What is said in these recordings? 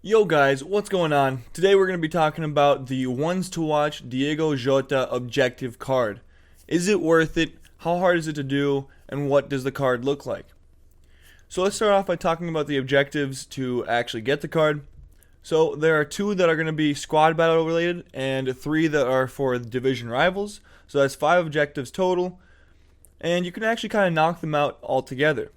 Yo guys, what's going on? Today we're going to be talking about the ones to watch Diogo Jota objective card. Is it worth it? How hard is it to do? And what does the card look like? So let's start off by talking about the objectives to actually get the card. So there are two that are going to be squad battle related and three that are for division rivals. So that's 5 objectives total. And you can actually kind of knock them out altogether.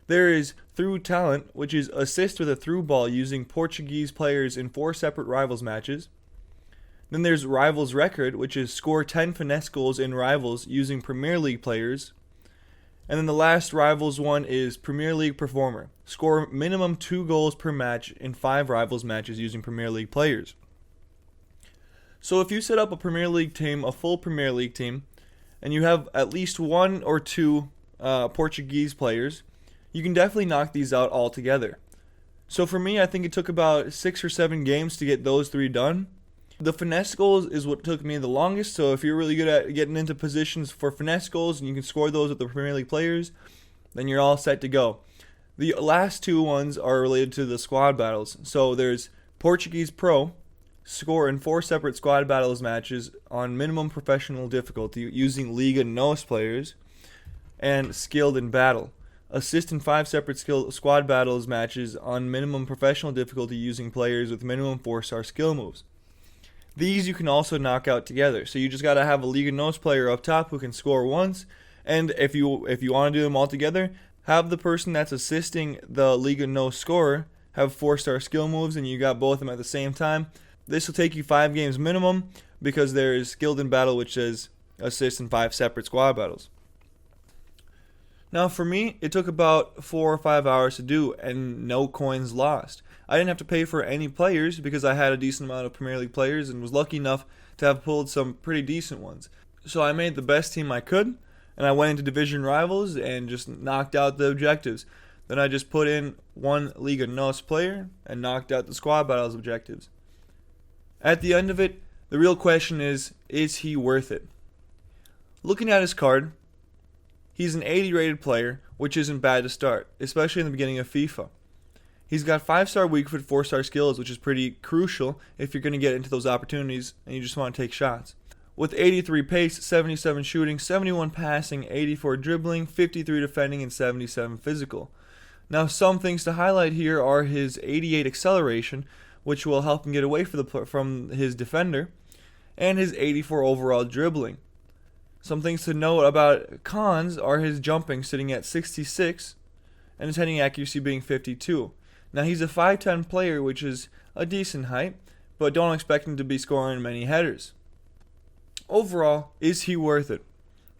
There is Through Talent, which is assist with a through ball using Portuguese players in 4 separate rivals matches. Then there's Rivals Record, which is score 10 finesse goals in rivals using Premier League players. And then the last rivals one is Premier League Performer, score minimum 2 goals per match in 5 rivals matches using Premier League players. So if you set up a Premier League team, a full Premier League team, and you have at least 1 or 2 Portuguese players, you can definitely knock these out altogether. So for me, I think it took about 6 or 7 games to get those 3 done. The finesse goals is what took me the longest, so if you're really good at getting into positions for finesse goals and you can score those with the Premier League players, then you're all set to go. The last 2 ones are related to the squad battles. So there's Portuguese Pro, score in 4 separate squad battles matches on minimum professional difficulty using Liga NOS players, and Skilled in Battle. Assist in 5 separate squad battles matches on minimum professional difficulty using players with minimum 4-star skill moves. These you can also knock out together. So you just got to have a Liga NOS player up top who can score once, and if you want to do them all together, have the person that's assisting the Liga NOS scorer have 4-star skill moves, and you got both of them at the same time. This will take you 5 games minimum because there is Skilled in Battle, which is assist in 5 separate squad battles. Now for me, it took about 4 or 5 hours to do and no coins lost. I didn't have to pay for any players because I had a decent amount of Premier League players and was lucky enough to have pulled some pretty decent ones. So I made the best team I could, and I went into division rivals and just knocked out the objectives. Then I just put in 1 Liga NOS player and knocked out the squad battles objectives. At the end of it, the real question is he worth it? Looking at his card, he's an 80 rated player, which isn't bad to start, especially in the beginning of FIFA. He's got 5-star weak foot, 4-star skills, which is pretty crucial if you're going to get into those opportunities and you just want to take shots. With 83 pace, 77 shooting, 71 passing, 84 dribbling, 53 defending, and 77 physical. Now some things to highlight here are his 88 acceleration, which will help him get away from his defender, and his 84 overall dribbling. Some things to note about cons are his jumping sitting at 66 and his heading accuracy being 52. Now he's a 5'10 player, which is a decent height, but don't expect him to be scoring many headers. Overall, is he worth it?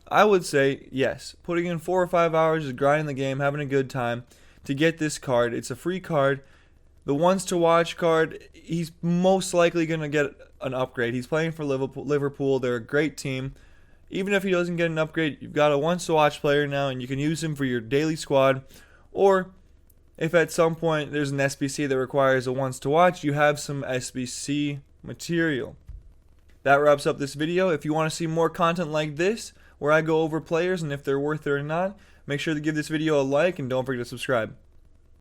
I would say yes. Putting in 4 or 5 hours, just grinding the game, having a good time to get this card. It's a free card. The ones to watch card, he's most likely going to get an upgrade. He's playing for Liverpool. They're a great team. Even if he doesn't get an upgrade, you've got a once to watch player now, and you can use him for your daily squad. Or if at some point there's an SBC that requires a once to watch, you have some SBC material. That wraps up this video. If you want to see more content like this, where I go over players and if they're worth it or not, make sure to give this video a like and don't forget to subscribe.